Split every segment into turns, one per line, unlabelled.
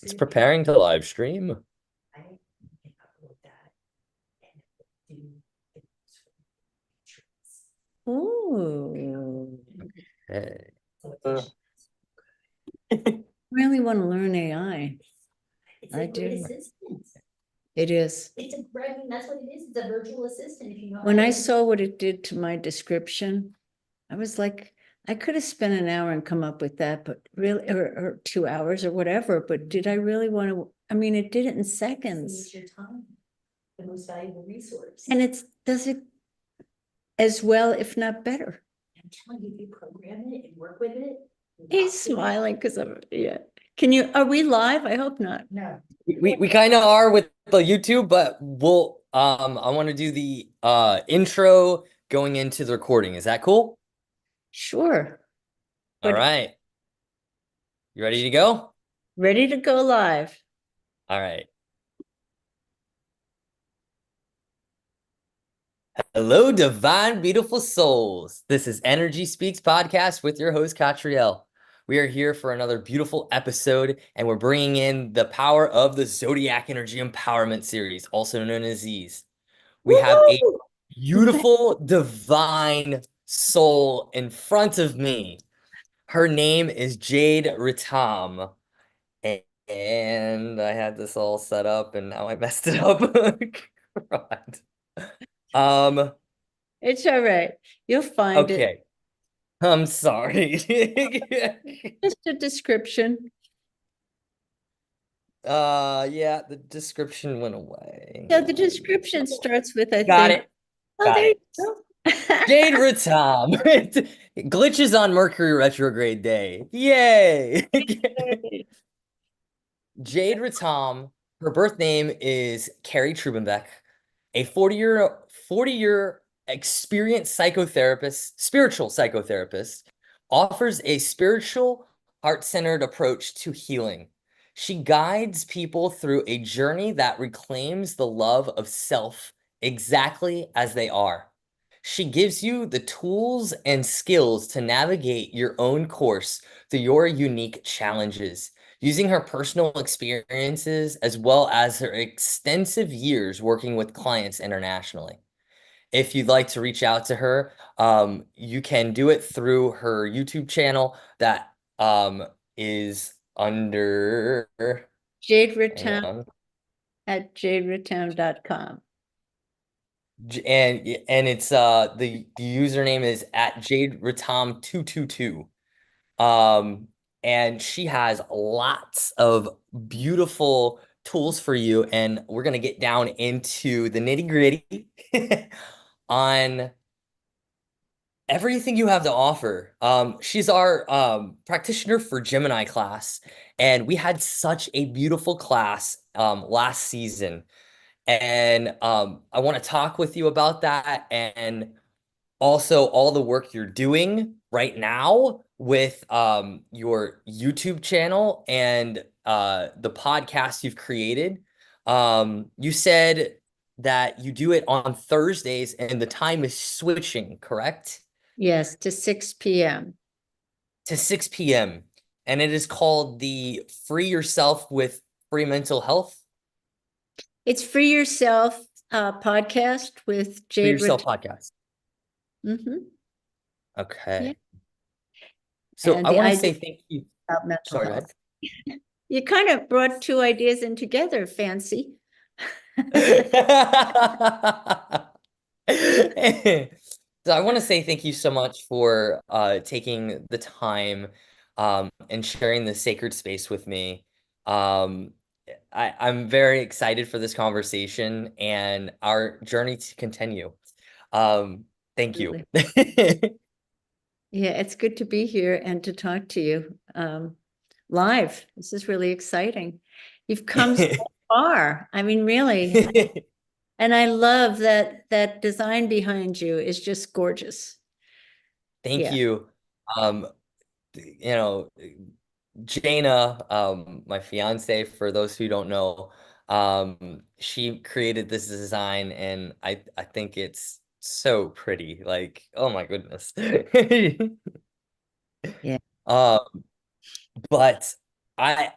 It's preparing to live stream.
Ooh.
Hey.
Really want to learn AI. I do. It is.
It's a, I mean, that's what it is. It's a virtual assistant. If you know.
When I saw what it did to my description, I was like, I could have spent an hour and come up with that, but really, or 2 hours or whatever, but did I really want to? I mean, it did it in seconds.
It's your time, the most valuable resource.
And does it as well, if not better.
I'm telling you, if you program it and work with it.
He's smiling because I'm, yeah. Are we live? I hope not.
No.
We kind of are with the YouTube, but I want to do the intro going into the recording. Is that cool?
Sure.
All right. You ready to go?
Ready to go live.
All right. Hello, divine, beautiful souls. This is Energy Speaks Podcast with your host, Catriel. We are here for another beautiful episode, and we're bringing in the power of the Zodiac Energy Empowerment Series, also known as ZEES. We have a beautiful, divine soul in front of me. Her name is Jade Ritam. And I had this all set up, and now I messed it up. God.
It's all right. You'll find it.
Okay. I'm sorry.
Just a description.
Yeah, the description went away.
So the description starts with, I
Got
think.
it.
Oh,
Got
there
it.
you go.
Jade Ritam. Glitches on Mercury retrograde day. Yay. Jade Ritam, her birth name is Carrie Trubenbeck, a 40-year experienced spiritual psychotherapist, offers a spiritual, heart-centered approach to healing. She guides people through a journey that reclaims the love of self exactly as they are. She gives you the tools and skills to navigate your own course through your unique challenges, using her personal experiences as well as her extensive years working with clients internationally. If you'd like to reach out to her, you can do it through her YouTube channel that is under
Jade Ritam at jaderitam.com.
And it's the username is at Jade Ritam 222. And she has lots of beautiful tools for you, and we're gonna get down into the nitty-gritty on everything you have to offer. She's our practitioner for Gemini class, and we had such a beautiful class last season. And I want to talk with you about that, and also all the work you're doing right now with your YouTube channel and the podcast you've created. You said that you do it on Thursdays and the time is switching, correct?
Yes, to 6 p.m.
To 6 p.m. And it is called the Free Yourself with Free Mental Health.
It's Free Yourself podcast with Jade
Free Yourself podcast. Okay.
Yeah.
So I want to say thank you.
Sorry, go ahead. You kind of brought two ideas in together, fancy.
So I want to say thank you so much for taking the time and sharing this sacred space with me. I'm very excited for this conversation and our journey to continue. Thank you.
Yeah, it's good to be here and to talk to you live. This is really exciting. You've come so far. I mean, really. And I love that design behind you is just gorgeous.
Thank you. You know, Jaina, my fiance, for those who don't know, she created this design, and I think it's so pretty. Like, oh my goodness.
Yeah.
Um, but I,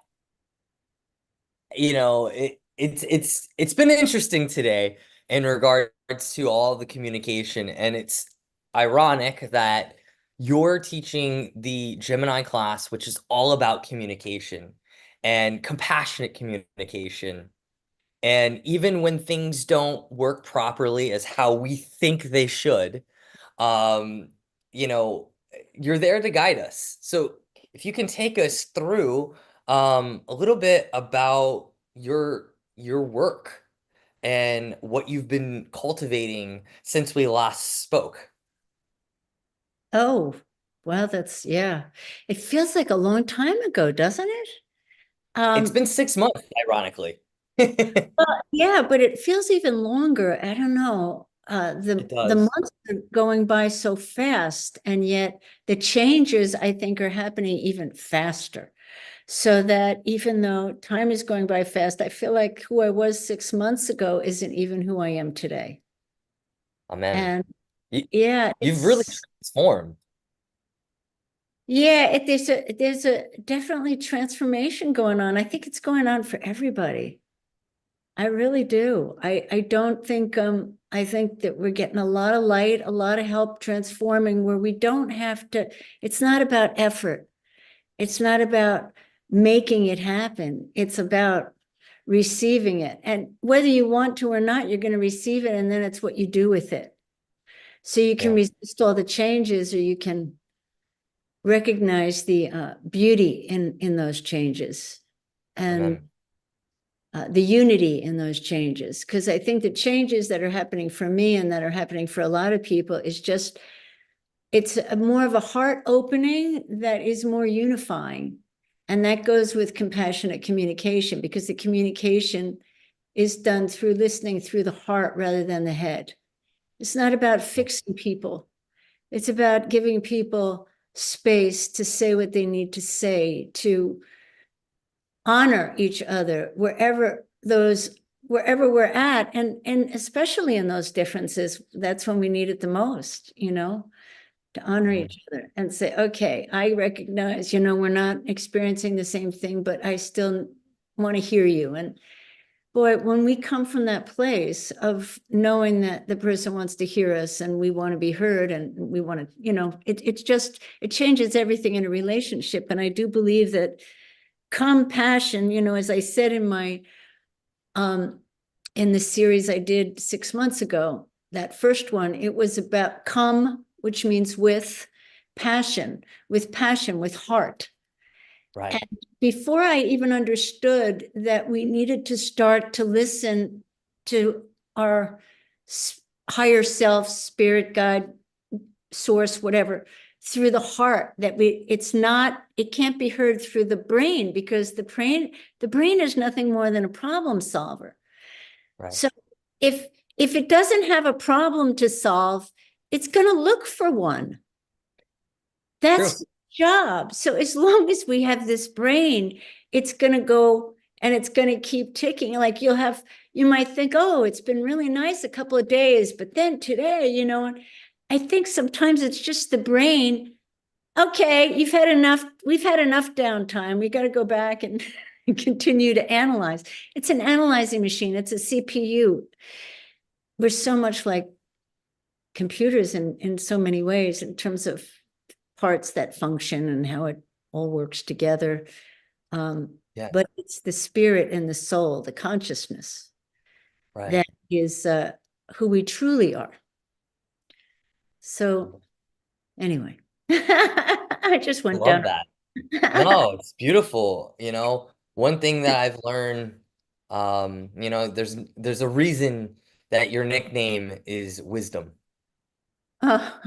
it's been interesting today in regards to all the communication, and it's ironic that you're teaching the Gemini class, which is all about communication and compassionate communication. And even when things don't work properly as how we think they should, um, you know, you're there to guide us. So if you can take us through a little bit about your work and what you've been cultivating since we last spoke.
Oh, well, that's, yeah. It feels like a long time ago, doesn't it?
It's
Um,
been 6 months, ironically.
yeah, but it feels even longer. I don't know.
It
The
does.
months are going by so fast, and yet the changes I think are happening even faster. So that even though time is going by fast, I feel like who I was 6 months ago isn't even who I am today.
Amen.
And
You,
yeah,
you've really
it's
transformed.
yeah, there's a definitely transformation going on. I think it's going on for everybody. I really do. I don't think I think that we're getting a lot of light, a lot of help transforming where we don't have to, it's not about effort. It's not about making it happen. It's about receiving it. And whether you want to or not, you're going to receive it, and then it's what you do with it. So you can
Yeah.
resist all the changes, or you can recognize the beauty in those changes, and
Amen.
the unity in those changes. Because I think the changes that are happening for me and that are happening for a lot of people is just, it's more of a heart opening that is more unifying. And that goes with compassionate communication, because the communication is done through listening through the heart rather than the head. It's not about fixing people. It's about giving people space to say what they need to say, to honor each other wherever we're at, and especially in those differences. That's when we need it the most, to honor
Mhm.
each other and say, okay, I recognize, we're not experiencing the same thing, but I still want to hear you. And boy, when we come from that place of knowing that the person wants to hear us and we want to be heard and we want to, it changes everything in a relationship. And I do believe that compassion, as I said um in the series I did 6 months ago, that first one, it was about come, which means passion, with heart.
Right.
And before I even understood that we needed to start to listen to our higher self, spirit, God, source, whatever, through the heart, that it can't be heard through the brain, because the brain is nothing more than a problem solver.
Right.
So if if it doesn't have a problem to solve, it's going to look for one. That's
True.
the job. So as long as we have this brain, it's going to go and it's going to keep ticking. Like you might think, oh, it's been really nice a couple of days, but then today, I think sometimes it's just the brain. Okay, you've had enough. We've had enough downtime. We got to go back and continue to analyze. It's an analyzing machine. It's a CPU. We're so much like computers in so many ways in terms of parts that function and how it all works together. Um,
Yeah.
but it's the spirit and the soul, the consciousness,
Right.
that is who we truly are. So anyway, I just
I
went
love
down.
that. No, it's beautiful. One thing that I've learned, there's a reason that your nickname is Wisdom.
Oh,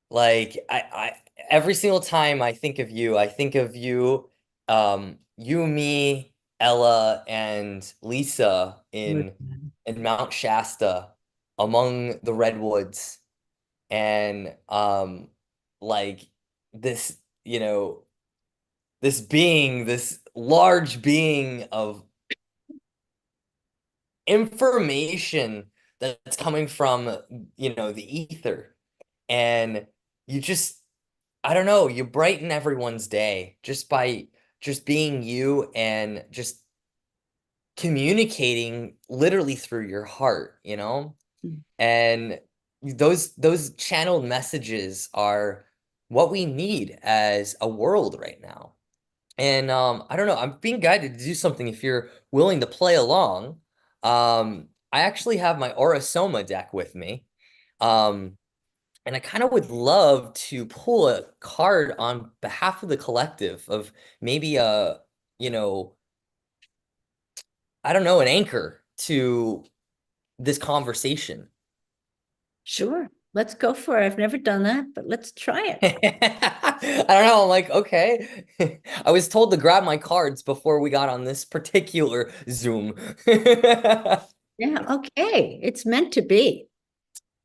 Like every single time I think of you, you, me, Ella, and Lisa in Mount Shasta among the redwoods, and like this, this large being of information that's coming from, the ether. And you just I don't know, you brighten everyone's day just by just being you and just communicating literally through your heart, you know?
Mm.
And those channeled messages are what we need as a world right now. And I don't know, I'm being guided to do something if you're willing to play along. I actually have my Aura deck with me. Um, and I kind of would love to pull a card on behalf of the collective of maybe you know, I don't know, an anchor to this conversation.
Sure, let's go for it. I've never done that, but let's try it.
I don't know. I'm like, okay. I was told to grab my cards before we got on this particular Zoom.
Yeah, okay. It's meant to be.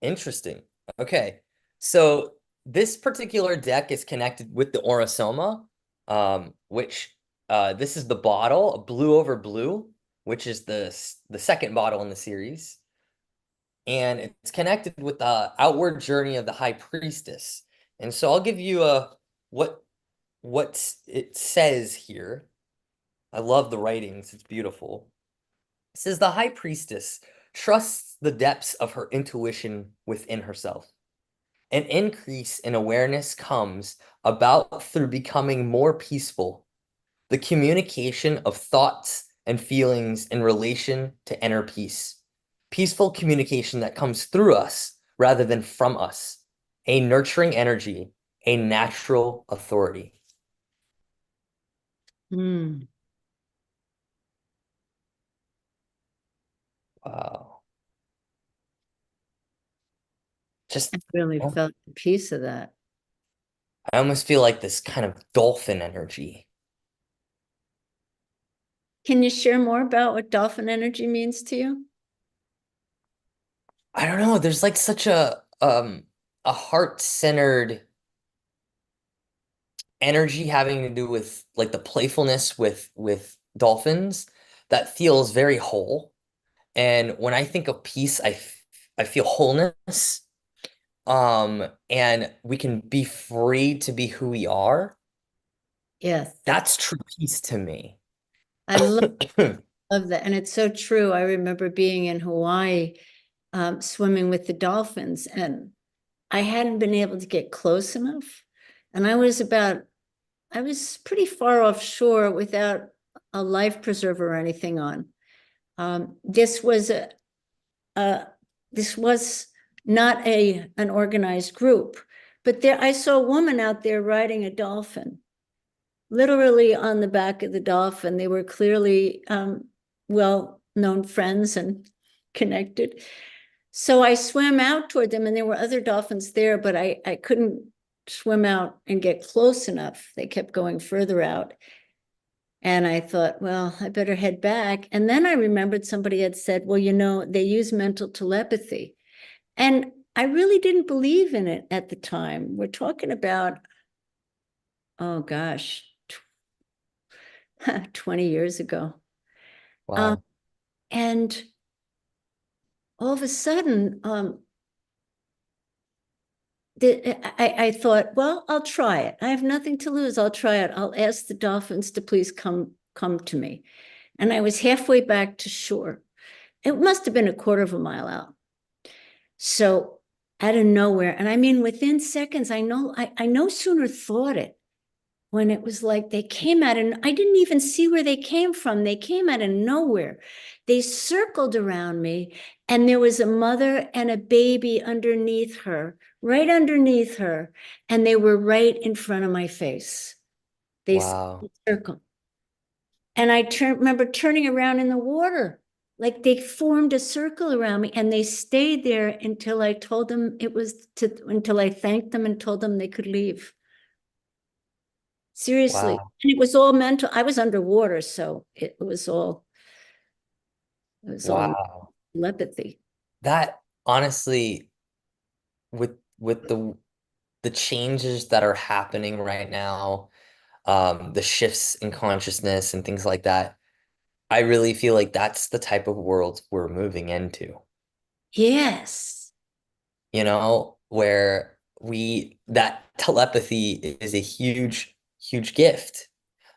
Interesting. Okay. So this particular deck is connected with the Aurasoma, which this is the bottle, blue over blue, which is the second bottle in the series. And it's connected with the outward journey of the High Priestess. And so I'll give you a what it says here. I love the writings. It's beautiful. It says the High Priestess trusts the depths of her intuition within herself. An increase in awareness comes about through becoming more peaceful. The communication of thoughts and feelings in relation to inner peace. Peaceful communication that comes through us rather than from us. A nurturing energy, a natural authority.
Hmm.
Wow. Just,
I really
oh,
felt a piece of that.
I almost feel like this kind of dolphin energy.
Can you share more about what dolphin energy means to you?
I don't know, there's like such a heart-centered energy having to do with like the playfulness with dolphins that feels very whole. And when I think of peace, I feel wholeness. And we can be free to be who we are.
Yes,
That's true peace to me.
I love that. And it's so true. I remember being in Hawaii, swimming with the dolphins, and I hadn't been able to get close enough. And I was pretty far offshore without a life preserver or anything on. This was a this was not an organized group, but there I saw a woman out there riding a dolphin, literally on the back of the dolphin. They were clearly well-known friends and connected. So I swam out toward them, and there were other dolphins there, but I couldn't swim out and get close enough. They kept going further out. And I thought, well, I better head back. And then I remembered somebody had said, well, they use mental telepathy. And I really didn't believe in it at the time. We're talking about, oh gosh, 20 years ago.
Wow.
And all of a sudden, I thought, well, I'll try it. I have nothing to lose. I'll try it. I'll ask the dolphins to please come to me. And I was halfway back to shore. It must have been a quarter of a mile out. So out of nowhere, and I mean, within seconds, I no sooner thought it when it was like they came out, and I didn't even see where they came from. They came out of nowhere. They circled around me, and there was a mother and a baby underneath her, right underneath her, and they were right in front of my face. They
Wow.
circled. And I remember turning around in the water, like they formed a circle around me, and they stayed there until I told them until I thanked them and told them they could leave. Seriously.
Wow.
And it was all mental. I was underwater, so it was all
Wow.
telepathy.
That honestly, with the changes that are happening right now, the shifts in consciousness and things like that, I really feel like that's the type of world we're moving into,
Yes.
where that telepathy is a huge gift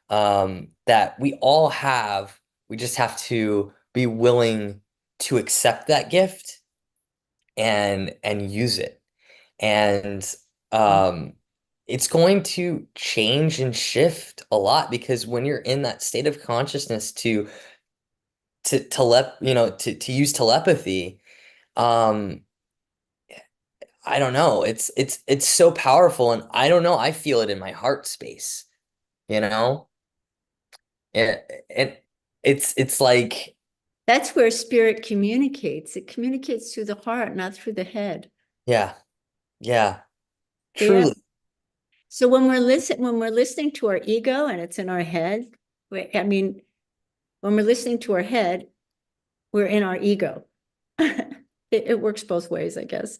that we all have. We just have to be willing to accept that gift and use it. And um, it's going to change and shift a lot because when you're in that state of consciousness to use telepathy, um, I don't know. It's so powerful, and I don't know. I feel it in my heart space, you know? And it's like,
That's where spirit communicates. It communicates through the heart, not through the head.
yeah, yeah,
Yeah.
truly.
So when we're listening to our ego and it's in our head, I mean, when we're listening to our head, we're in our ego. It works both ways, I guess.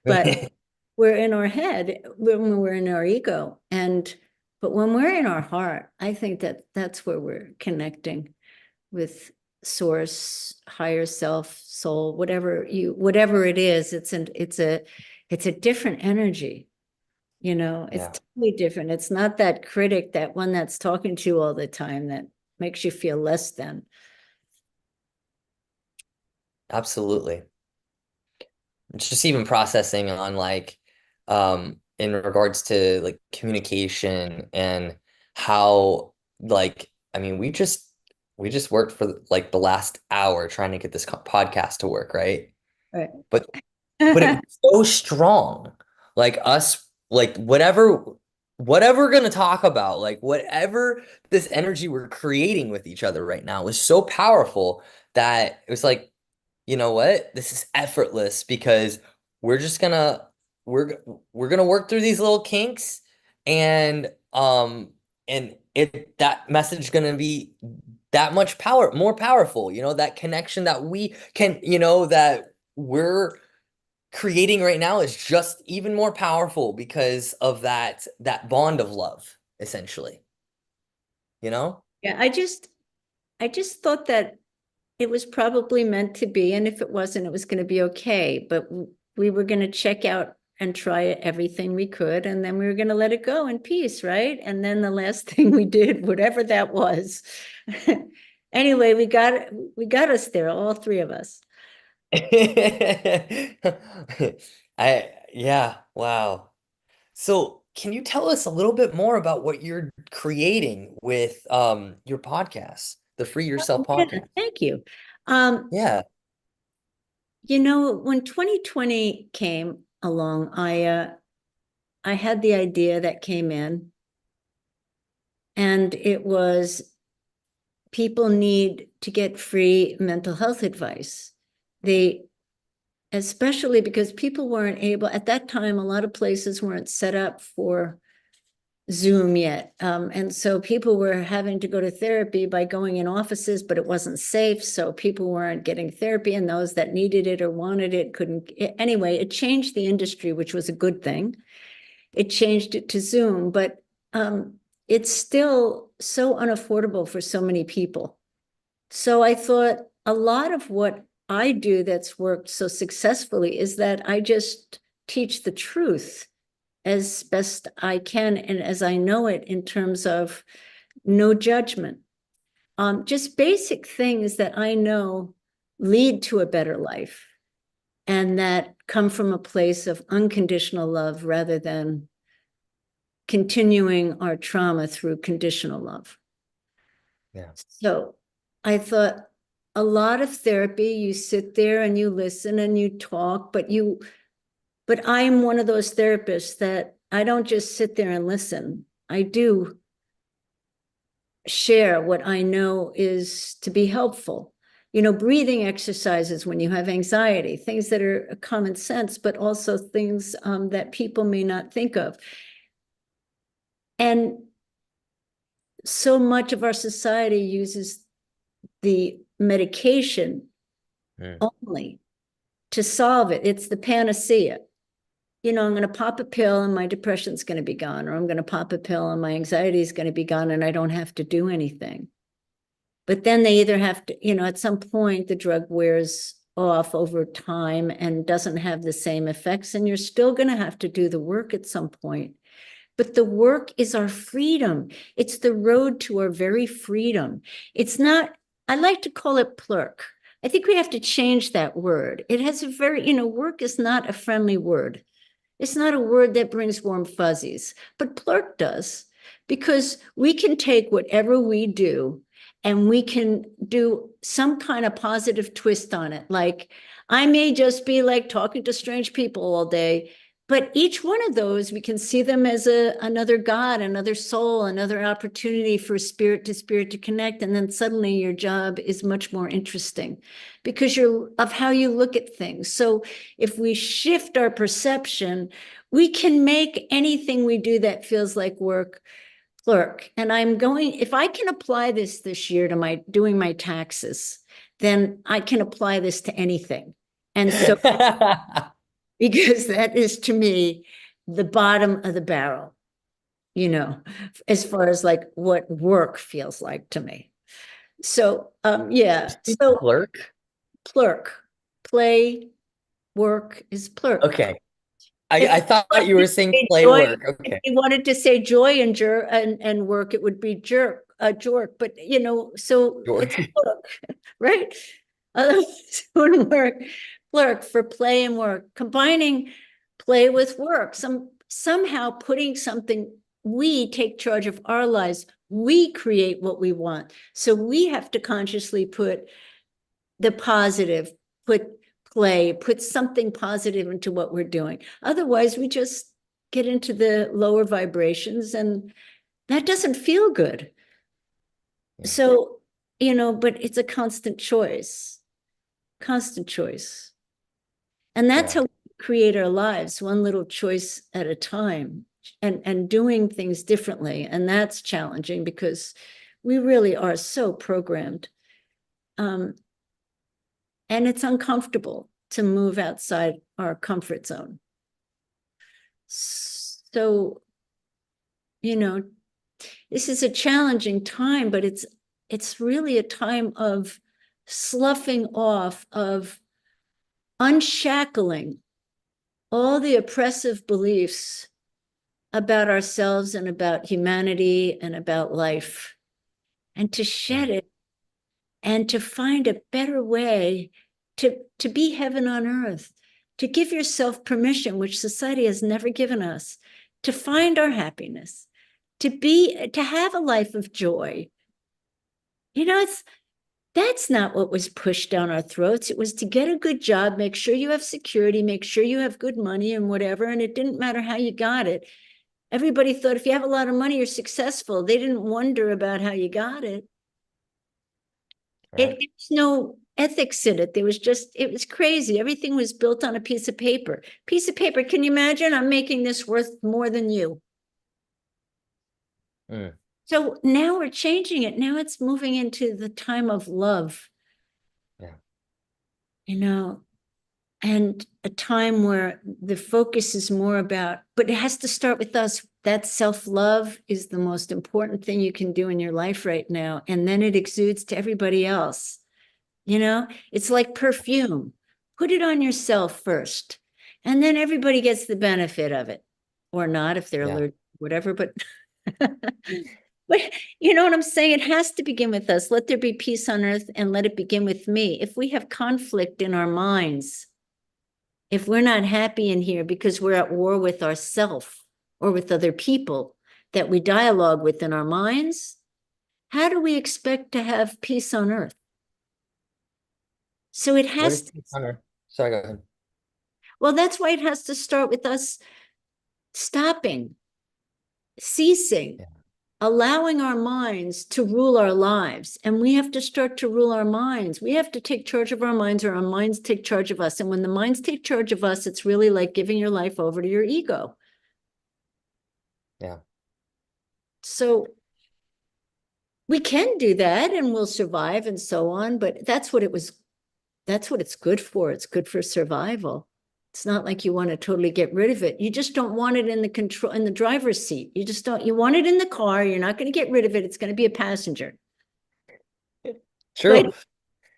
But we're in our head when we're in our ego. But when we're in our heart, I think that's where we're connecting with source, higher self, soul, whatever it is. It's a different energy. It's
Yeah,
totally different. It's not that critic, that one that's talking to you all the time that makes you feel less than.
absolutely. It's just even processing on like in regards to like communication and how like I mean we just worked for like the last hour trying to get this podcast to work, right?
Right.
But it was so strong. Like us, like whatever we're gonna talk about, like whatever this energy we're creating with each other right now was so powerful that it was like, you know what? This is effortless because we're just gonna we're gonna work through these little kinks and that message is gonna be that much more powerful, that connection that we can, that we're creating right now is just even more powerful because of that bond of love, essentially. You know?
Yeah, I just thought that it was probably meant to be, and if it wasn't, it was going to be okay. But we were going to check out and try everything we could, and then we were going to let it go in peace, right? And then the last thing we did, whatever that was, anyway, we got us there, all three of us.
Yeah, wow. So, can you tell us a little bit more about what you're creating with your podcast, the Free Yourself
Yeah,
podcast?
thank you. Um,
Yeah.
when 2020 came along, I had the idea that came in, and it was people need to get free mental health advice. Especially because people weren't able, at that time, a lot of places weren't set up for Zoom yet. And so people were having to go to therapy by going in offices, but it wasn't safe. So people weren't getting therapy, and those that needed it or wanted it couldn't. Anyway, it changed the industry, which was a good thing. It changed it to Zoom, but it's still so unaffordable for so many people. So I thought a lot of what I do that's worked so successfully is that I just teach the truth as best I can and as I know it, in terms of no judgment. Just basic things that I know lead to a better life and that come from a place of unconditional love rather than continuing our trauma through conditional love.
Yeah.
So I thought, a lot of therapy, you sit there and you listen and you talk, but I'm one of those therapists that I don't just sit there and listen. I do share what I know is to be helpful. Breathing exercises when you have anxiety, things that are common sense, but also things that people may not think of. And so much of our society uses the medication only to solve it. It's the panacea. I'm going to pop a pill and my depression's going to be gone, or I'm going to pop a pill and my anxiety is going to be gone and I don't have to do anything. But then they either have to, at some point the drug wears off over time and doesn't have the same effects, and you're still going to have to do the work at some point. but the work is our freedom. It's the road to our very freedom. It's not, I like to call it plurk. I think we have to change that word. It has a very, work is not a friendly word. It's not a word that brings warm fuzzies, but plurk does, because we can take whatever we do and we can do some kind of positive twist on it. Like, I may just be like talking to strange people all day, but each one of those, we can see them as another God, another soul, another opportunity for spirit to connect. And then suddenly your job is much more interesting because of how you look at things. So if we shift our perception, we can make anything we do that feels like work, plurk. And if I can apply this year to doing my taxes, then I can apply this to anything. And so, because that is to me the bottom of the barrel, as far as like what work feels like to me. So, yeah. So
Plurk?
plurk, play, work is plurk.
Okay. I thought you were saying play
joy,
work. Okay.
If you wanted to say joy and work, it would be jork. But so it's plurk, right? Otherwise, it wouldn't work. Plurk for play and work, combining play with work. Somehow putting something. We take charge of our lives. We create what we want. So we have to consciously put the positive, put something positive into what we're doing. Otherwise, we just get into the lower vibrations, and that doesn't feel good. Yeah. So, but it's a constant choice. And that's how we create our lives, one little choice at a time, and doing things differently. And that's challenging because we really are so programmed. And it's uncomfortable to move outside our comfort zone. So, this is a challenging time, but it's really a time of sloughing off, of unshackling all the oppressive beliefs about ourselves and about humanity and about life, and to shed it and to find a better way to be heaven on earth, to give yourself permission, which society has never given us, to find our happiness, to have a life of joy. That's not what was pushed down our throats. It was to get a good job, make sure you have security, make sure you have good money and whatever. And it didn't matter how you got it. Everybody thought if you have a lot of money, you're successful. They didn't wonder about how you got it. Right. There's no ethics in it. It was crazy. Everything was built on a piece of paper. Can you imagine? I'm making this worth more than you. So now we're changing it. Now it's moving into the time of love. Yeah. And a time where the focus is more about, but it has to start with us. That self-love is the most important thing you can do in your life right now. And then it exudes to everybody else. It's like perfume. Put it on yourself first, and then everybody gets the benefit of it, or not if they're allergic, whatever. But but you know what I'm saying? It has to begin with us. Let there be peace on earth, and let it begin with me. If we have conflict in our minds, if we're not happy in here because we're at war with ourself or with other people that we dialogue with in our minds, how do we expect to have peace on earth? So it has to.
Sorry, go ahead.
Well, that's why it has to start with us stopping, ceasing, allowing our minds to rule our lives. And we have to start to rule our minds. We have to take charge of our minds, or our minds take charge of us. And when the minds take charge of us, it's really like giving your life over to your ego. Yeah. So we can do that and we'll survive and so on, but that's what it's good for. It's good for survival. It's not like you want to totally get rid of it. You just don't want it in the driver's seat. You want it in the car. You're not going to get rid of it. It's going to be a passenger.
True.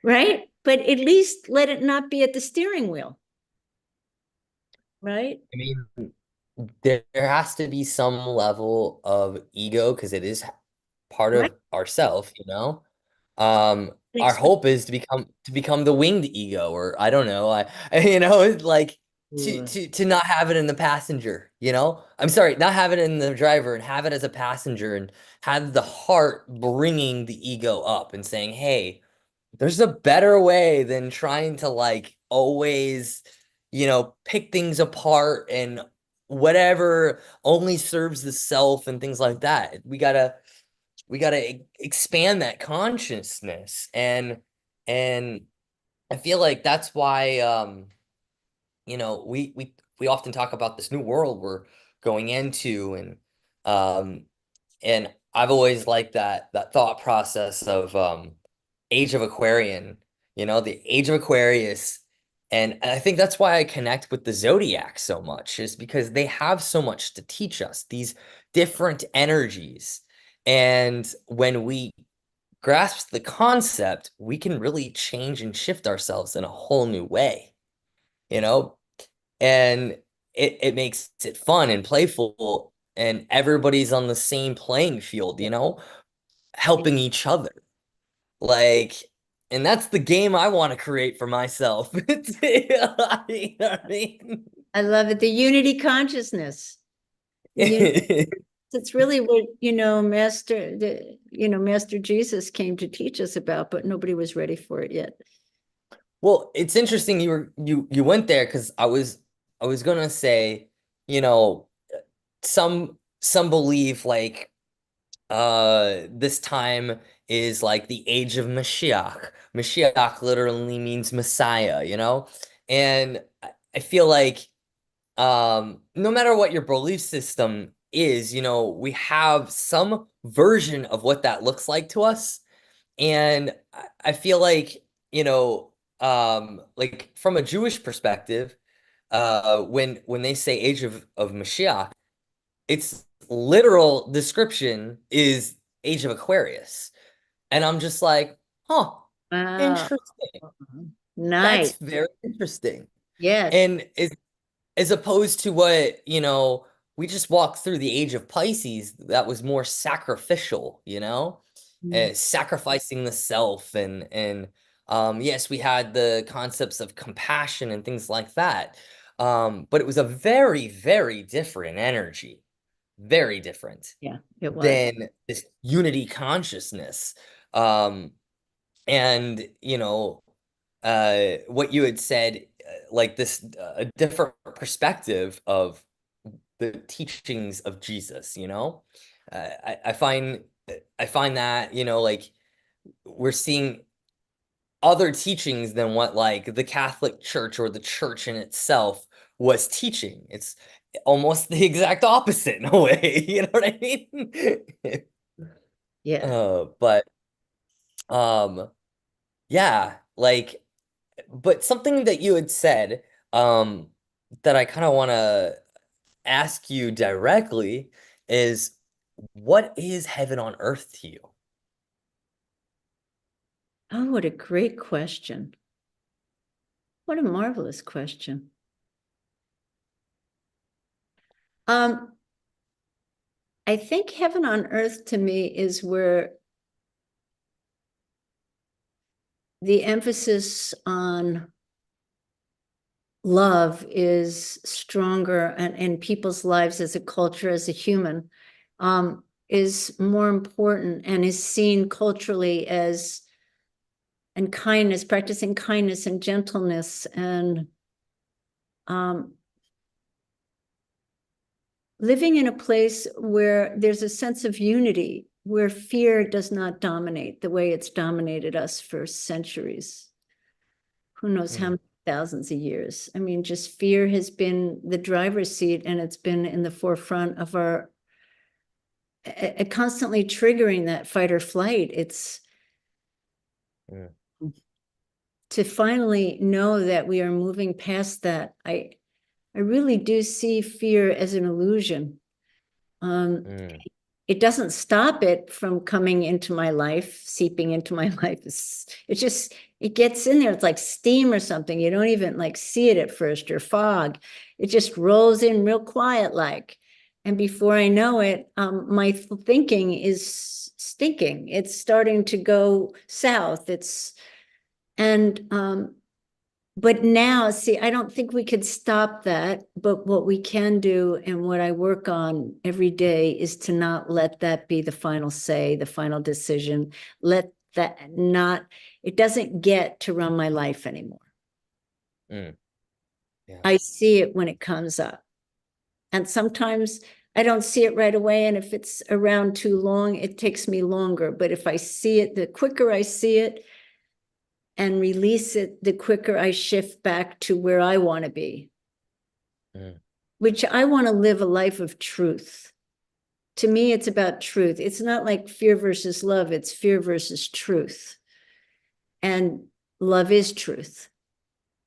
Right? But at least let it not be at the steering wheel. Right?
I mean, there has to be some level of ego because it is part
Right.
of ourself, you know.
Think
Our
so.
hope is to become the winged ego, or I don't know, you know, like
Ooh.
to not have it in the passenger, you know. I'm sorry, not have it in the driver and have it as a passenger and have the heart bringing the ego up and saying, "Hey, there's a better way than trying to like always, you know, pick things apart and whatever only serves the self and things like that. We gotta expand that consciousness and I feel like that's why you know, we often talk about this new world we're going into um and I've always liked that thought process of Age of Aquarian, you know, the Age of Aquarius. And I think that's why I connect with the Zodiac so much, is because they have so much to teach us, these different energies. And when we grasp the concept, we can really change and shift ourselves in a whole new way, you know? And it makes it fun and playful, and everybody's on the same playing field, you know, helping each other. Like, and that's the game I want to create for myself. You know what I mean?
I love it. The unity consciousness. The unity, it's really what, Master Jesus came to teach us about, but nobody was ready for it yet.
Well, it's interesting you went there because I was gonna say, you know, some believe like this time is like the age of Mashiach. Mashiach literally means Messiah, you know? And I feel like no matter what your belief system is, you know, we have some version of what that looks like to us. And I feel like, you know, like from a Jewish perspective, when they say age of Mashiach, its literal description is age of Aquarius. And I'm just like, huh,
Wow.
interesting.
Nice.
That's very interesting.
Yes.
And as opposed to what, you know, we just walked through the age of Pisces that was more sacrificial, you know,
Mm.
sacrificing the self and yes, we had the concepts of compassion and things like that. But it was a very, very different energy, very different
Yeah, it was.
than this unity consciousness. Um, and you know, what you had said, like this a different perspective of the teachings of Jesus, you know? I find that, you know, like we're seeing other teachings than what like the Catholic Church or the church in itself was teaching. It's almost the exact opposite in a way, you know what I mean?
Yeah.
But yeah, like but something that you had said that I kind of want to ask you directly is what is heaven on earth to you?
Oh, what a great question. What a marvelous question. Um, I think heaven on earth to me is where the emphasis on love is stronger and in people's lives as a culture, as a human, is more important and is seen culturally as, and kindness, practicing kindness and gentleness and living in a place where there's a sense of unity, where fear does not dominate the way it's dominated us for centuries. Who knows how
Mm,
many thousands of years? I mean, just fear has been the driver's seat and it's been in the forefront of our constantly triggering that fight or flight. It's
mm,
to finally know that we are moving past that. I really do see fear as an illusion. Um,
mm,
it doesn't stop it from coming into my life, seeping into my life. It's just, it gets in there. It's like steam or something. You don't even like see it at first, or fog. It just rolls in real quiet like. And before I know it, my thinking is stinking. It's starting to go south. But now, see, I don't think we could stop that. But what we can do and what I work on every day is to not let that be the final say, the final decision. Let that not, it doesn't get to run my life anymore.
Mm, yeah.
I see it when it comes up. And sometimes I don't see it right away. And if it's around too long, it takes me longer. But if I see it, the quicker I see it, and release it, the quicker I shift back to where I want to be, which I want to live a life of truth. To me, it's about truth. It's not like fear versus love, it's fear versus truth. And love is truth.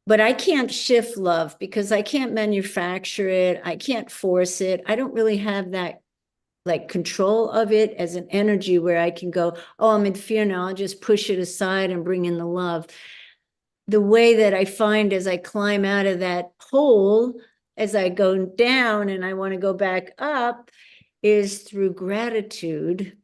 But I can't shift love because I can't manufacture it. I can't force it. I don't really have that like control of it as an energy where I can go, oh, I'm in fear now. I'll just push it aside and bring in the love. The way that I find as I climb out of that hole, as I go down and I want to go back up, is through gratitude.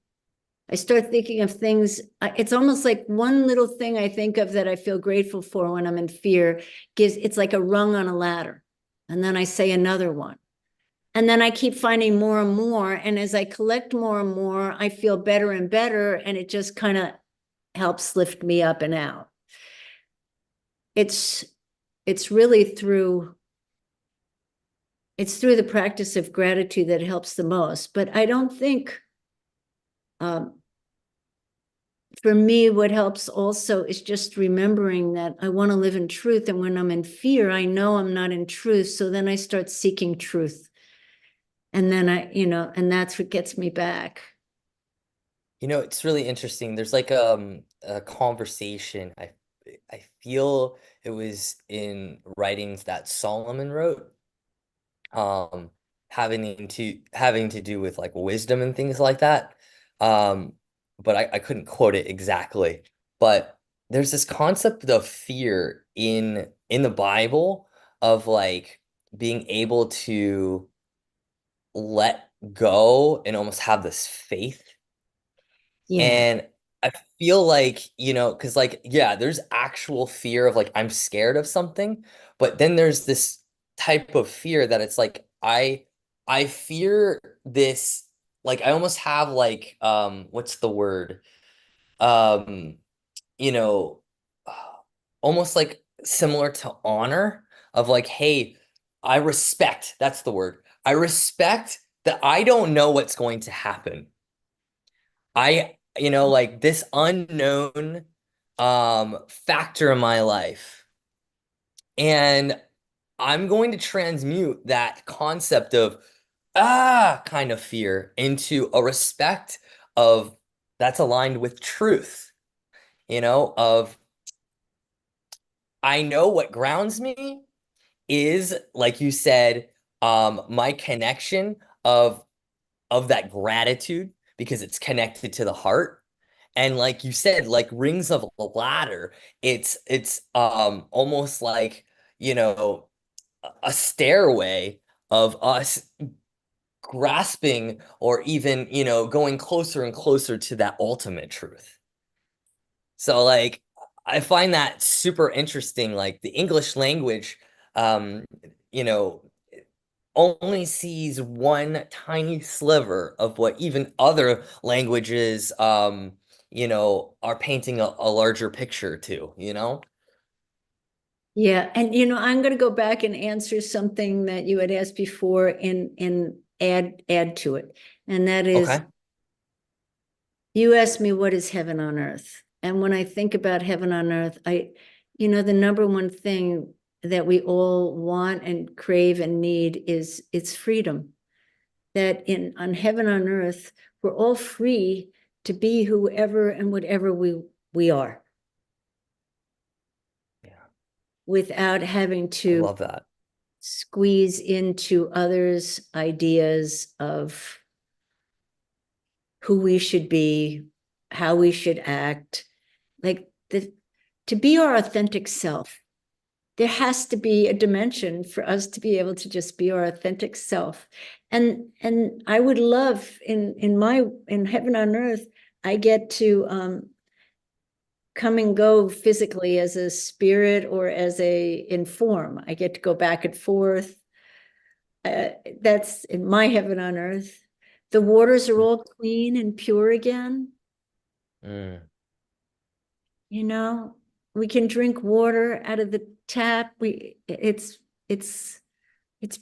I start thinking of things. It's almost like one little thing I think of that I feel grateful for when I'm in fear it's like a rung on a ladder. And then I say another one. And then I keep finding more and more. And as I collect more and more, I feel better and better. And it just kind of helps lift me up and out. It's really through the practice of gratitude that helps the most. But I don't think, for me, what helps also is just remembering that I want to live in truth. And when I'm in fear, I know I'm not in truth. So then I start seeking truth. And then and that's what gets me back.
It's really interesting. There's like a conversation. I feel it was in writings that Solomon wrote, um, having to do with like wisdom and things like that. Um, but I couldn't quote it exactly. But there's this concept of fear in the Bible of like being able to let go and almost have this faith.
Yeah.
And I feel like, because like, yeah, there's actual fear of like, I'm scared of something, but then there's this type of fear that it's like, I fear this, like, I almost have like, what's the word? Um, you know, almost like similar to honor of like, hey, I respect, that's the word. I respect that I don't know what's going to happen. Like this unknown factor in my life. And I'm going to transmute that concept of kind of fear into a respect of that's aligned with truth, of I know what grounds me is, like you said, my connection of that gratitude because it's connected to the heart. And like you said, like rings of a ladder, it's almost like, you know, a stairway of us grasping or even, going closer and closer to that ultimate truth. So like I find that super interesting. Like the English language, um, you know, only sees one tiny sliver of what even other languages, are painting a larger picture too.
Yeah. And, I'm going to go back and answer something that you had asked before and add to it. And that is,
Okay.
you asked me, what is heaven on earth? And when I think about heaven on earth, the number one thing that we all want and crave and need is it's freedom. That on heaven on earth, we're all free to be whoever and whatever we are.
Yeah.
Without having
I
to
love that.
squeeze into others' ideas of who we should be, how we should act, like to be our authentic self. there has to be a dimension for us to be able to just be our authentic self. And I would love in heaven on earth, I get to come and go physically as a spirit or as in form. I get to go back and forth. That's in my heaven on earth. The waters are all clean and pure again.
Mm.
You know, we can drink water out of the tap. It's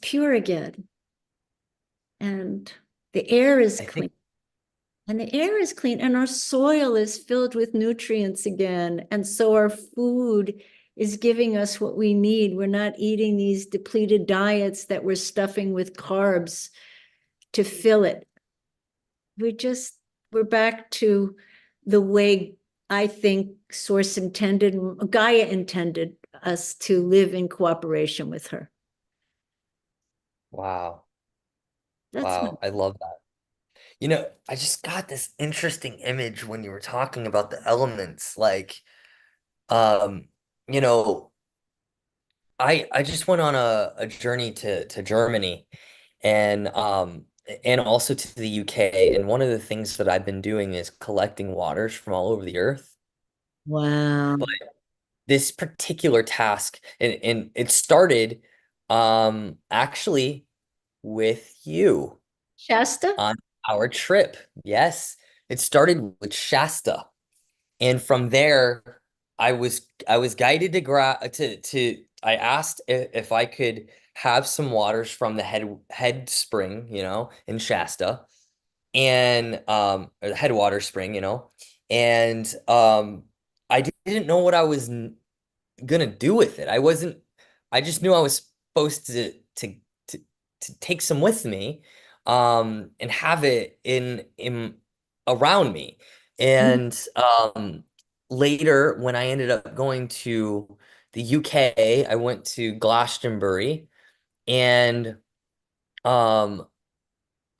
pure again. And the air is clean. And the air is clean, and our soil is filled with nutrients again. And so our food is giving us what we need. We're not eating these depleted diets that we're stuffing with carbs to fill it. We're back to the way I think Source intended, Gaia intended us to live in cooperation with her.
Wow.
That's
Wow. I love that. You know, I just got this interesting image when you were talking about the elements. Like, um, you know, I just went on a journey to Germany and also to the UK. And one of the things that I've been doing is collecting waters from all over the earth.
wow.
But this particular task, and it started actually with you
Shasta?
on our trip. Yes, it started with Shasta. And from there, I was guided to I asked if I could have some waters from the head spring, in Shasta, and or the headwater spring, and I didn't know what I was gonna do with it. I just knew I was supposed to to take some with me, and have it in around me. And later, when I ended up going to the UK, I went to Glastonbury, and um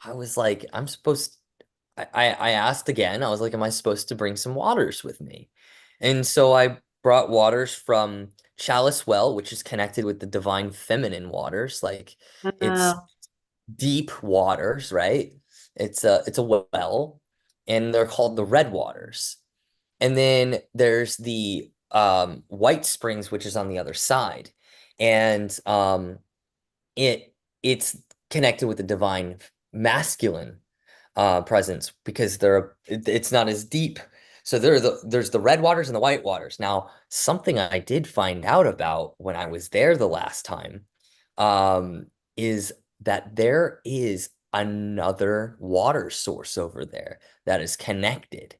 I was like, I asked again. I was like, am I supposed to bring some waters with me? And so I brought waters from Chalice Well, which is connected with the divine feminine waters. Like, it's
Wow.
deep waters, right? It's a well, and they're called the red waters. And then there's the White Springs, which is on the other side. And it it's connected with the divine masculine presence, because it's not as deep. So there's the red waters and the white waters. Now, something I did find out about when I was there the last time, is that there is another water source over there that is connected.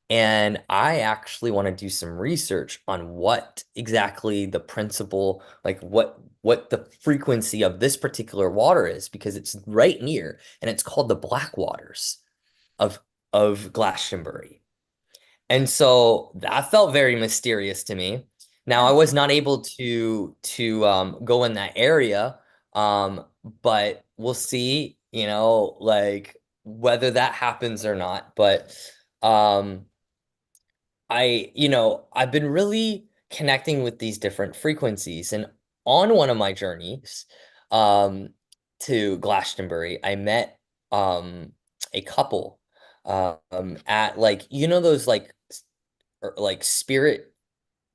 And I actually want to do some research on what exactly the principle, like what the frequency of this particular water is, because it's right near, and it's called the Black Waters of Glastonbury. And so that felt very mysterious to me. Now, I was not able to go in that area, but we'll see, like, whether that happens or not. But I've been really connecting with these different frequencies. And on one of my journeys um, to Glastonbury, I met a couple at, like, those, like, like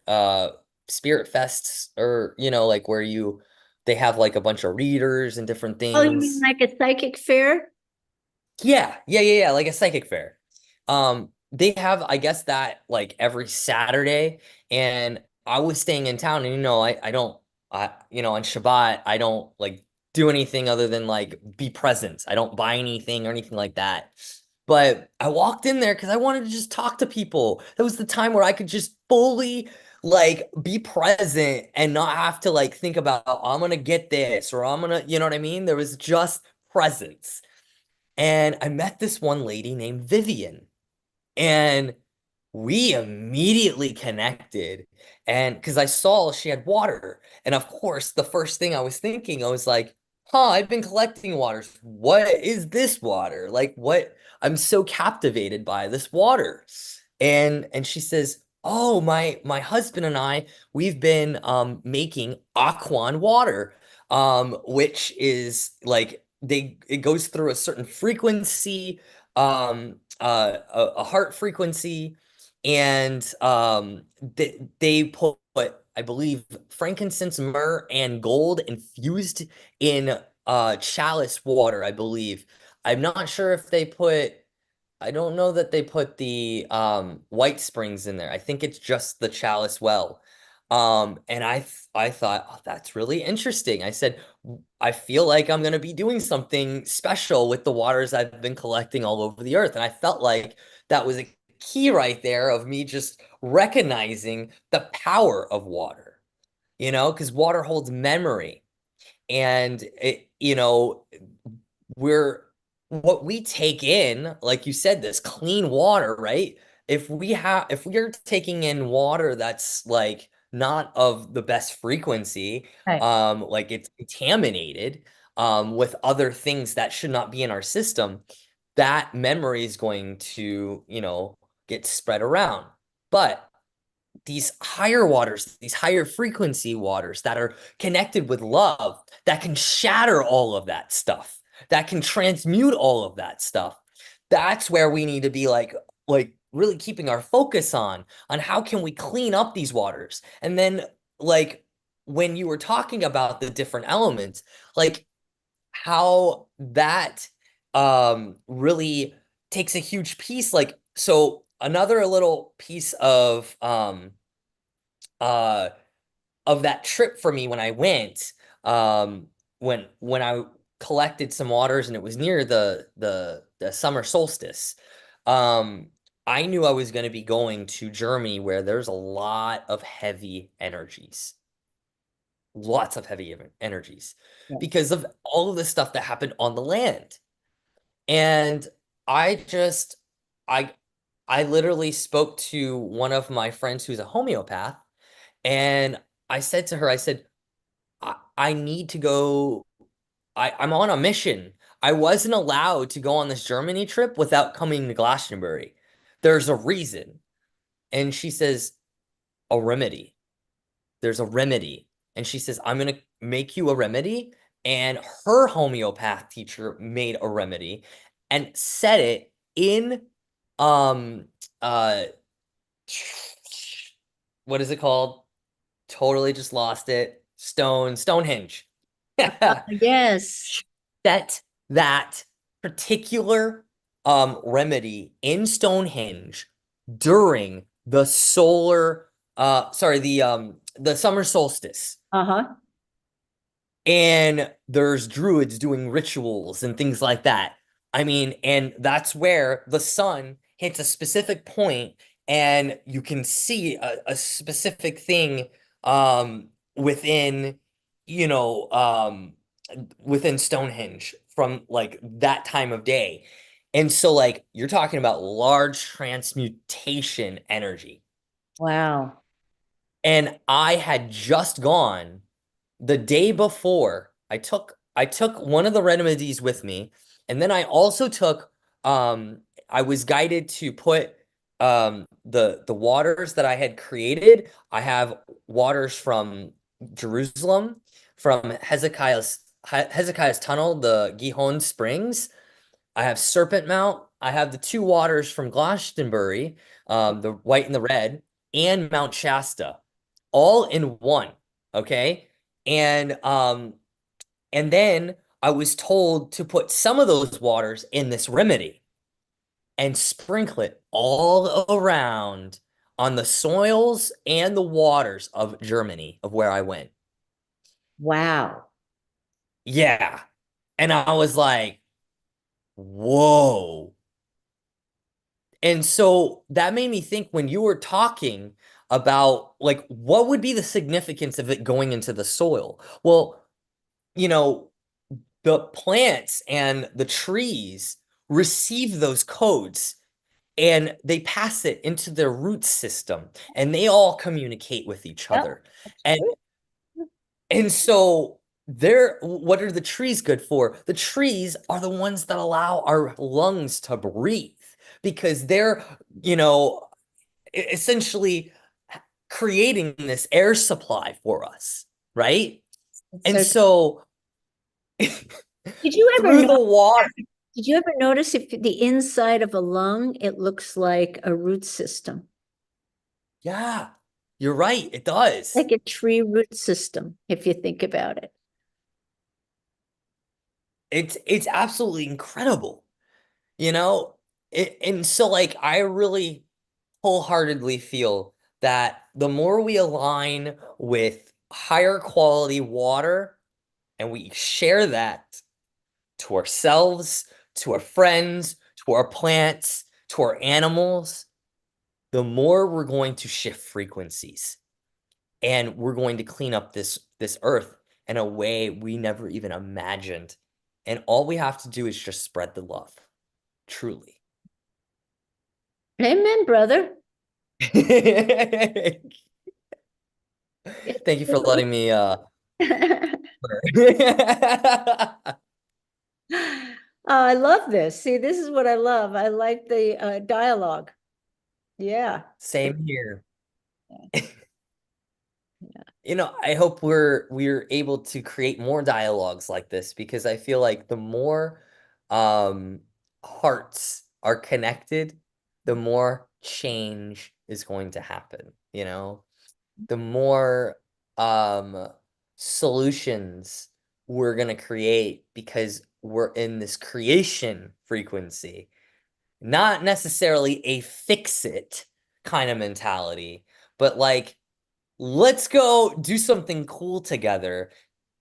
uh spirit fests, or like, where they have like a bunch of readers and different
Oh, you mean
things.
like a psychic fair?
Yeah, like a psychic fair. They have, I guess, that like every Saturday, and I was staying in town, and I don't, on Shabbat, I don't like do anything other than like be present. I don't buy anything or anything like that. But I walked in there because I wanted to just talk to people. That was the time where I could just fully like be present and not have to like think about, "Oh, I'm gonna get this," or I'm gonna, you know what I mean? There was just presence. And I met this one lady named Vivian, and we immediately connected. And because I saw she had water. And of course, the first thing I was thinking, I was like, I've been collecting waters. What is this water? Like, what? I'm so captivated by this water. And she says, Oh, my husband and I, we've been making Aquan water, which is like it goes through a certain frequency, a heart frequency, and they put, I believe, frankincense, myrrh, and gold infused in chalice water, I believe. I'm not sure if they put I don't know that they put the White Springs in there. I think it's just the Chalice Well. And I thought, oh, that's really interesting. I said, I feel like I'm gonna be doing something special with the waters I've been collecting all over the earth. And I felt like that was a key right there of me just recognizing the power of water, because water holds memory. And we're what we take in, like you said, this clean water, right? If we are taking in water that's like not of the best frequency,
Right.
like it's contaminated, with other things that should not be in our system, that memory is going to, get spread around. But these higher waters, these higher frequency waters that are connected with love, that can shatter all of that stuff, that can transmute all of that stuff. That's where we need to be like really keeping our focus on how can we clean up these waters. And then like when you were talking about the different elements, like how that really takes a huge piece. Like, so another little piece uh of that trip for me when I went, when I collected some waters and it was near the summer solstice. um I knew I was going to be going to Germany, where there's a lot of heavy energies, lots of heavy energies,
Yeah.
because of all of the stuff that happened on the land. And I just, I, I literally spoke to one of my friends who's a homeopath, and I said to her, I said, I need to go. I'm on a mission. I wasn't allowed to go on this Germany trip without coming to Glastonbury. There's a reason. And she says, a remedy. There's a remedy. And she says, I'm going to make you a remedy. And her homeopath teacher made a remedy and set it in, um, uh, what is it called? Totally just lost it. Stonehenge.
Yes.
Set that particular remedy in Stonehenge during the the summer solstice.
Uh-huh.
And there's druids doing rituals and things like that. I mean, and that's where the sun hits a specific point and you can see a specific thing within, you know, within Stonehenge from like that time of day. And so like you're talking about large transmutation energy.
Wow.
And I had just gone the day before. I took one of the remedies with me, and then I also took I was guided to put the waters that I had created. I have waters from Jerusalem, from Hezekiah's tunnel, the Gihon Springs. I have Serpent Mount. I have the two waters from Glastonbury, the white and the red, and Mount Shasta, all in one. Okay. And and then I was told to put some of those waters in this remedy and sprinkle it all around on the soils and the waters of Germany, of where I went.
Wow.
Yeah. And I was like, whoa. And so that made me think, when you were talking about like what would be the significance of it going into the soil. Well, you know, the plants and the trees receive those codes and they pass it into their root system, and they all communicate with each
Yep,
other.
that's
And
true.
so what are the trees good for? The trees are the ones that allow our lungs to breathe, because they're, you know, essentially creating this air supply for us, right? And
So
so
did you ever
through the water,
did you ever notice if the inside of a lung, it looks like a root system,
yeah, you're right, it does.
like a tree root system, if you think about it.
It's absolutely incredible, you know? And so like I really wholeheartedly feel that the more we align with higher quality water and we share that to ourselves, to our friends, to our plants, to our animals, the more we're going to shift frequencies and we're going to clean up this earth in a way we never even imagined. And all we have to do is just spread the love, truly.
Amen, brother.
Thank you for letting me
I love this. See, this is what I love. I like the dialogue. Yeah.
Same here.
Yeah.
I hope we're able to create more dialogues like this because I feel like the more hearts are connected, the more change is going to happen, The more solutions we're going to create because we're in this creation frequency, not necessarily a fix it kind of mentality, but like let's go do something cool together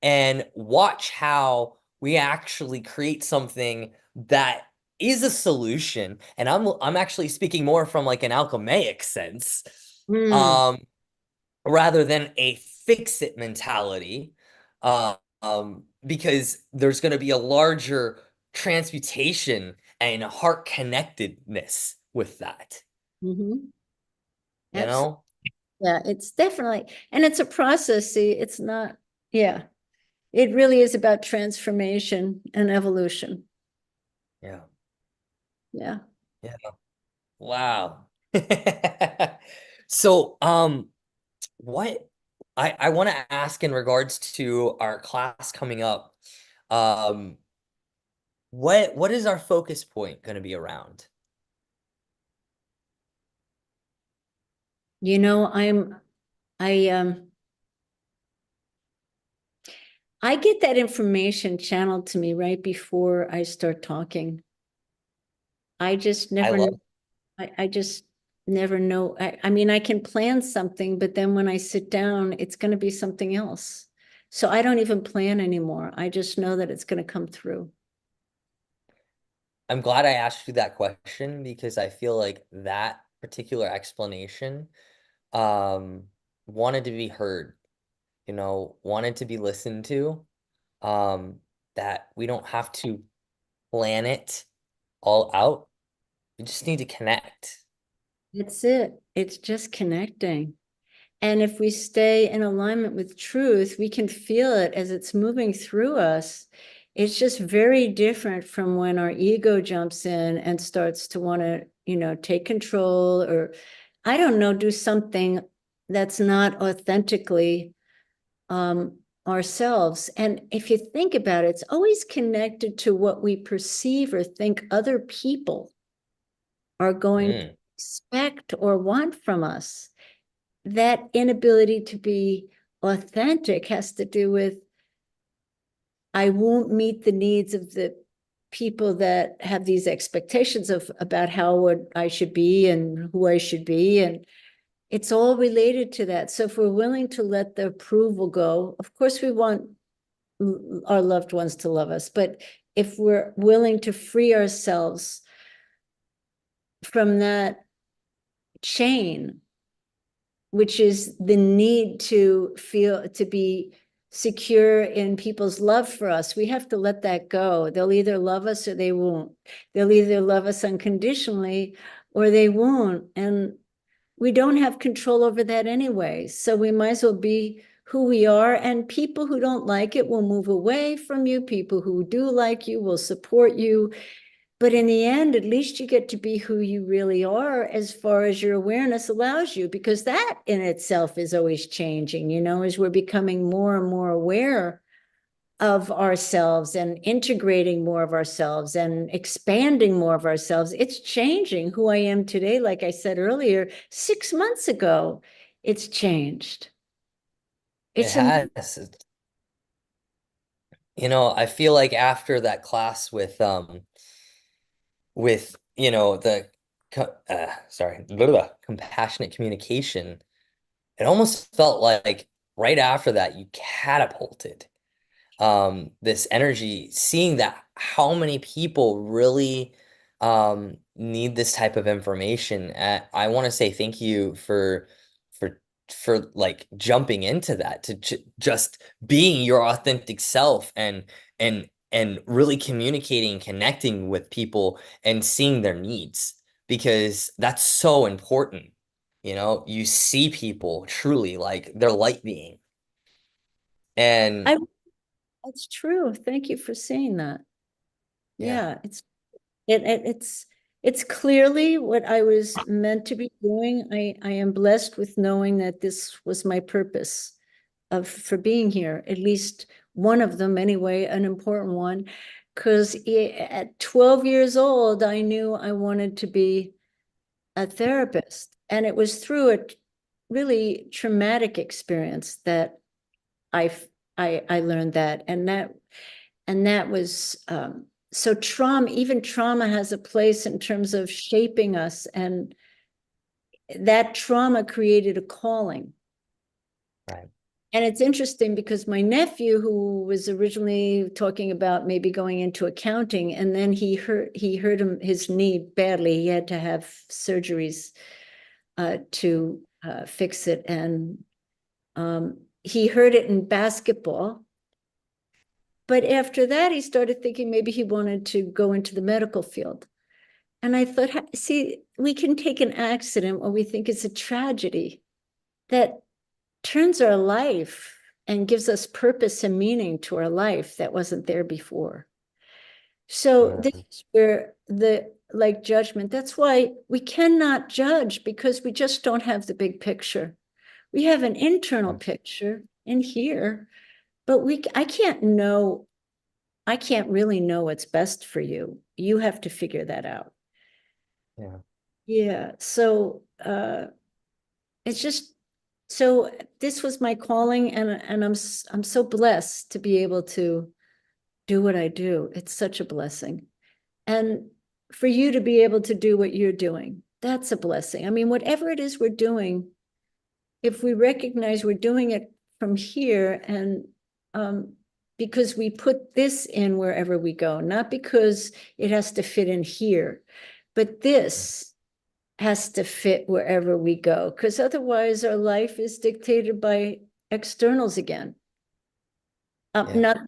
and watch how we actually create something that is a solution. And I'm actually speaking more from like an alchemaic sense, rather than a fix it mentality. Because there's going to be a larger transmutation and heart connectedness with that,
Mm-hmm.
you know?
Yeah, it's definitely, and it's a process. See, it's not, yeah, it really is about transformation and evolution.
Yeah.
Yeah.
Yeah. Wow. So, what I want to ask in regards to our class coming up, um, what is our focus point going to be around?
You know, I get that information channeled to me right before I start talking. I just
I
never,
love,
I just never know. I mean, I can plan something, but then when I sit down, it's going to be something else. So I don't even plan anymore. I just know that it's going to come through.
I'm glad I asked you that question because I feel like that particular explanation, um, wanted to be heard, wanted to be listened to, that we don't have to plan it all out. We just need to connect.
That's it. It's just connecting. And if we stay in alignment with truth, we can feel it as it's moving through us. It's just very different from when our ego jumps in and starts to want to, take control or, I don't know, do something that's not authentically ourselves. And if you think about it, it's always connected to what we perceive or think other people are going to expect or want from us. That inability to be authentic has to do with, I won't meet the needs of the people that have these expectations of about how I should be and who I should be. And it's all related to that. So if we're willing to let the approval go, of course we want our loved ones to love us, but if we're willing to free ourselves from that chain, which is the need to feel to be secure in people's love for us, we have to let that go. They'll either love us or they won't. They'll either love us unconditionally or they won't. And we don't have control over that anyway. So we might as well be who we are. And people who don't like it will move away from you. People who do like you will support you. But in the end, at least you get to be who you really are as far as your awareness allows you, because that in itself is always changing, as we're becoming more and more aware of ourselves and integrating more of ourselves and expanding more of ourselves. It's changing who I am today. Like I said earlier, 6 months ago, it's changed.
It
It's
has. I feel like after that class with the compassionate communication, it almost felt like right after that you catapulted this energy, seeing that how many people really need this type of information. I want to say thank you for like jumping into that, to just being your authentic self and really communicating, connecting with people and seeing their needs, because that's so important. You see people truly like they're light being. And
I That's true. Thank you for saying that.
yeah,
Yeah, it's clearly what I was meant to be doing. I am blessed with knowing that this was my purpose for being here, at least one of them anyway, an important one. Because at 12 years old, I knew I wanted to be a therapist. And it was through a really traumatic experience that I I learned that. And that was so even trauma has a place in terms of shaping us, and that trauma created a calling.
right.
And it's interesting because my nephew, who was originally talking about maybe going into accounting, and then he hurt his knee badly. He had to have surgeries to fix it, and he hurt it in basketball. But after that, he started thinking maybe he wanted to go into the medical field. And I thought, see, we can take an accident, what we think is a tragedy, that turns our life and gives us purpose and meaning to our life that wasn't there before. So this
Mm,
is where like judgment, that's why we cannot judge, because we just don't have the big picture. We have an internal
mm,
picture in here, but I can't really know what's best for you. You have to figure that out.
yeah.
Yeah. So it's just, so this was my calling, and I'm so blessed to be able to do what I do. It's such a blessing. And for you to be able to do what you're doing, that's a blessing. I mean, whatever it is we're doing, if we recognize we're doing it from here, and because we put this in wherever we go, not because it has to fit in here, but this has to fit wherever we go, because otherwise our life is dictated by externals again.
Yeah.
Not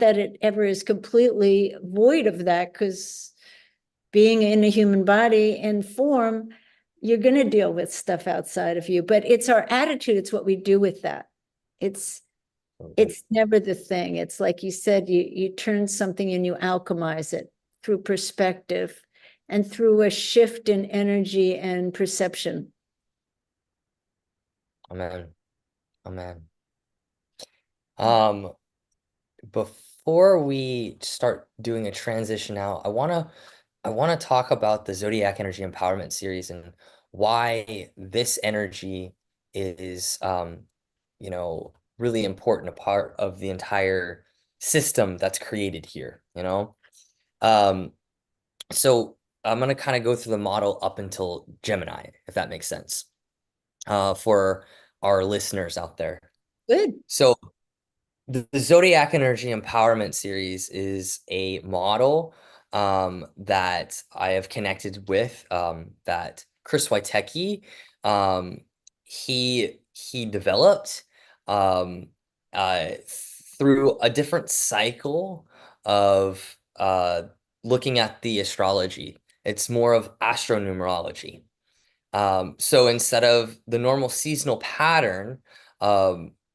that it ever is completely void of that, because being in a human body and form, you're going to deal with stuff outside of you, but it's our attitude. It's what we do with that. It's,
Totally.
it's never the thing. It's like you said, you turn something and you alchemize it through perspective and through a shift in energy and perception.
Amen. Amen. Um, Before we start doing a transition out, I wanna talk about the Zodiac Energy Empowerment Series and why this energy is really important, a part of the entire system that's created here. Um, so I'm gonna kind of go through the model up until Gemini, if that makes sense, for our listeners out there.
Good.
So the Zodiac Energy Empowerment Series is a model that I have connected with, that Chris Witecki, he developed um, through a different cycle of looking at the astrology. It's more of astronumerology. So instead of the normal seasonal pattern,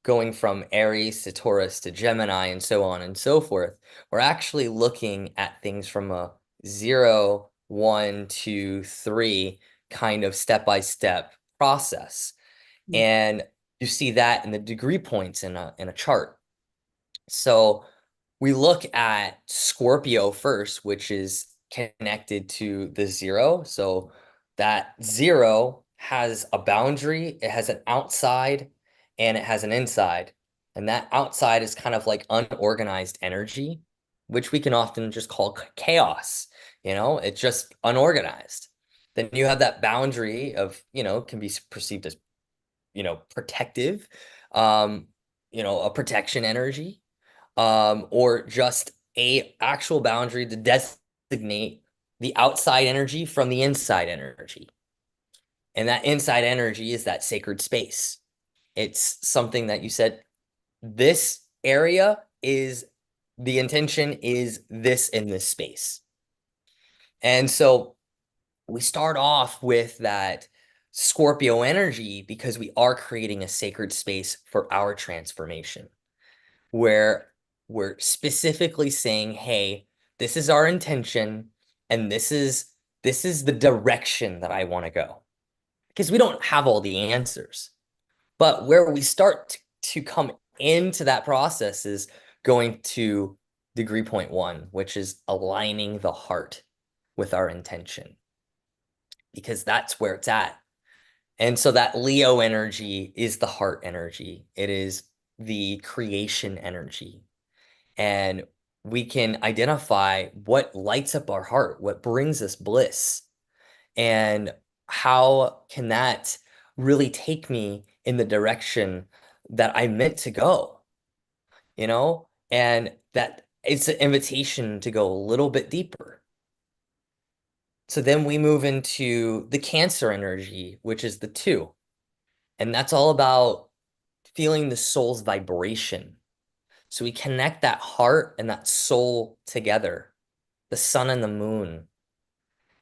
going from Aries to Taurus to Gemini and so on and so forth, we're actually looking at things from a 0, 1, 2, 3 kind of step-by-step process. And you see that in the degree points in a chart. So we look at Scorpio first, which is connected to the 0. So that 0 has a boundary, it has an outside, and it has an inside. And that outside is kind of like unorganized energy, which we can often just call chaos. It's just unorganized. Then you have that boundary of, can be perceived as, protective, a protection energy, or just a actual boundary to designate the outside energy from the inside energy. And that inside energy is that sacred space. It's something that you said, this area is the intention is this in this space. And so we start off with that Scorpio energy because we are creating a sacred space for our transformation, where we're specifically saying, hey, this is our intention, and this is the direction that I want to go. Because we don't have all the answers. But where we start to come into that process is going to degree point 1, which is aligning the heart with our intention. Because that's where it's at. And so that Leo energy is the heart energy. It is the creation energy. And we can identify what lights up our heart, what brings us bliss, and how can that really take me in the direction that I meant to go, and that it's an invitation to go a little bit deeper. So then we move into the Cancer energy, which is the 2. And that's all about feeling the soul's vibration. So we connect that heart and that soul together, the sun and the moon,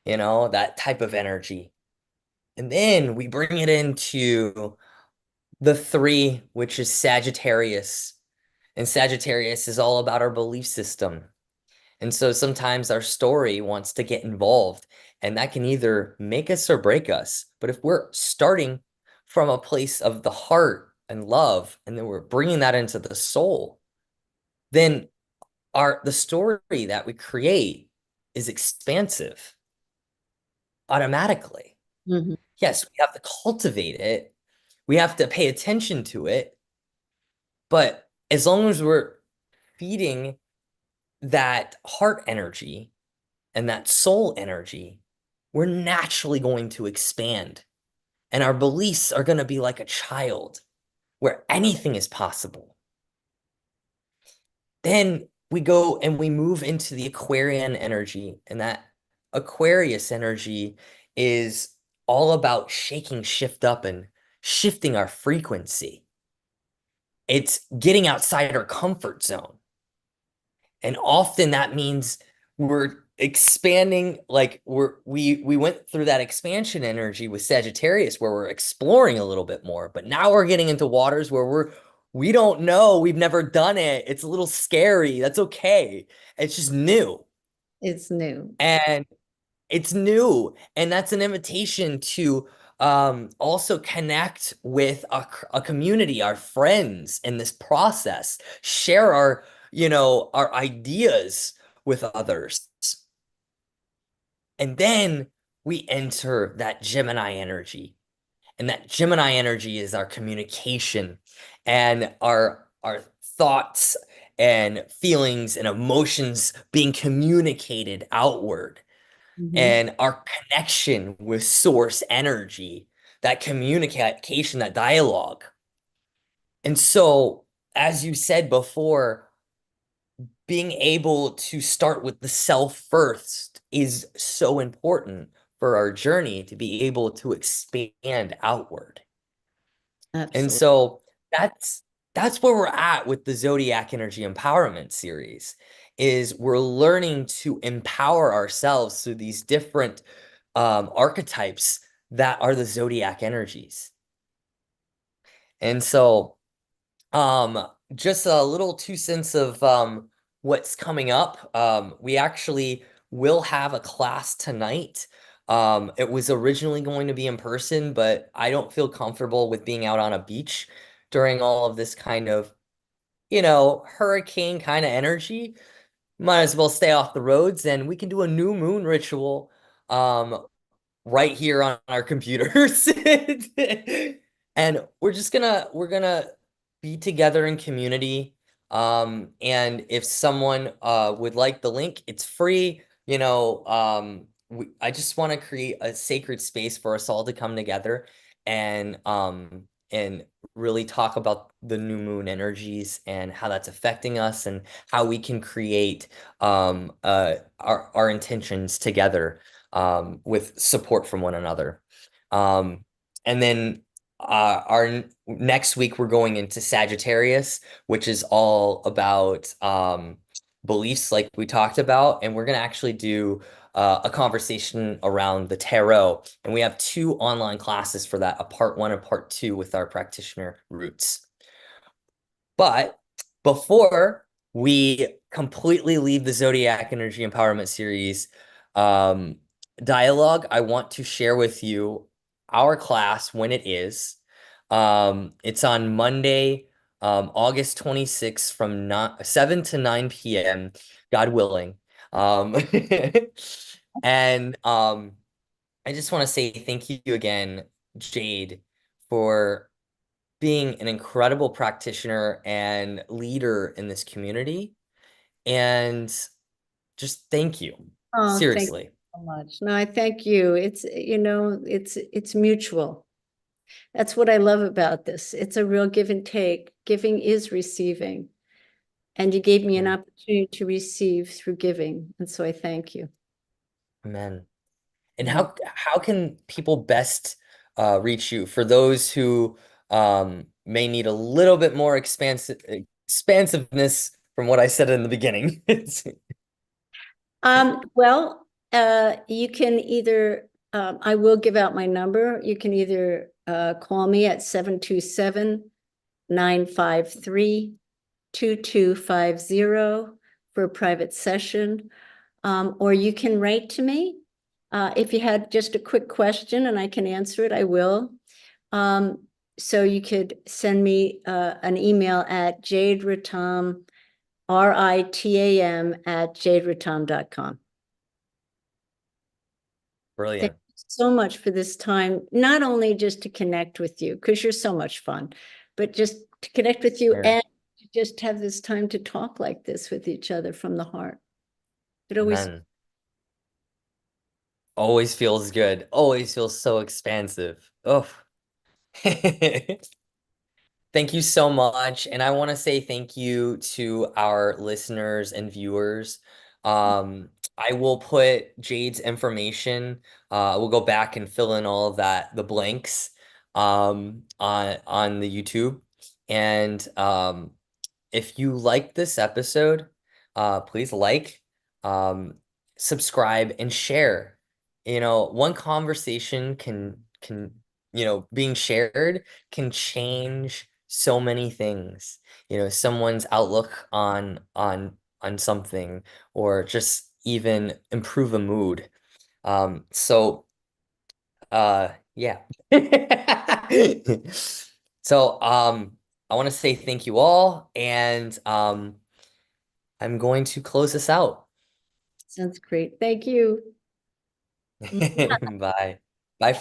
that type of energy. And then we bring it into the 3, which is Sagittarius. And Sagittarius is all about our belief system. And so sometimes our story wants to get involved, and that can either make us or break us. But if we're starting from a place of the heart and love, and then we're bringing that into the soul, then the story that we create is expansive automatically.
Mhm.
Yes, we have to cultivate it. We have to pay attention to it. But as long as we're feeding that heart energy and that soul energy, we're naturally going to expand. And our beliefs are going to be like a child where anything is possible. Then we go and we move into the Aquarian energy. And that Aquarius energy is all about shaking shift up and shifting our frequency. It's getting outside our comfort zone. And often that means we're expanding, like we went through that expansion energy with Sagittarius where we're exploring a little bit more, but now we're getting into waters where we don't know, we've never done it. It's a little scary. That's okay. It's just new.
It's new.
And it's new. And that's an invitation to also connect with a community, our friends in this process, share our ideas with others. And then we enter that Gemini energy. And that Gemini energy is our communication and our thoughts and feelings and emotions being communicated outward, and our connection with source energy, that communication, that dialogue. And so, as you said before, being able to start with the self first is so important for our journey to be able to expand outward. And
Absolutely.
so that's where we're at with the Zodiac Energy Empowerment Series, is we're learning to empower ourselves through these different archetypes that are the zodiac energies. And so just a little 2 cents of what's coming up. We actually will have a class tonight. It was originally going to be in person, but I don't feel comfortable with being out on a beach during all of this kind of, hurricane kind of energy. Might as well stay off the roads, and we can do a new moon ritual right here on our computers. And we're gonna be together in community. And if someone would like the link, it's free. I just want to create a sacred space for us all to come together and really talk about the new moon energies and how that's affecting us and how we can create our intentions together with support from one another. And then next week we're going into Sagittarius, which is all about beliefs like we talked about, and we're gonna actually do a conversation around the tarot. And we have 2 online classes for that, a part 1 and part 2 with our practitioner roots. But before we completely leave the Zodiac Energy Empowerment Series dialogue, I want to share with you our class when it is. It's on Monday, August 26th from 7 to 9 p.m., God willing. And I just want to say thank you again, Jade, for being an incredible practitioner and leader in this community. And just thank you.
Oh, thank you
Seriously.
so much. No, I thank you. It's mutual. That's what I love about this. It's a real give and take. Giving is receiving. And you gave me an opportunity to receive through giving. And so I thank you.
Amen. And
Yeah.
how can people best reach you for those who may need a little bit more expansiveness from what I said in the beginning?
Well, you can either, I will give out my number. You can either call me at 727-953-2250 for a private session. Or you can write to me. If you had just a quick question and I can answer it, I will. So you could send me an email at Jade Ritam, RITAM @jaderitam.com.
Brilliant.
Thank you so much for this time, not only just to connect with you, because you're so much fun, but just to connect with you
Sure.
and to just have this time to talk like this with each other from the heart. It always
Amen. Always feels good. Always feels so expansive. Oh. Thank you so much. And I want to say thank you to our listeners and viewers. I will put Jade's information. We'll go back and fill in all of that, the blanks, on the YouTube. And if you like this episode, please um, subscribe, and share. One conversation being shared can change so many things. Someone's outlook on something, or just even improve a mood. Yeah. So I want to say thank you all, and I'm going to close this out.
sounds great. Thank you.
Bye.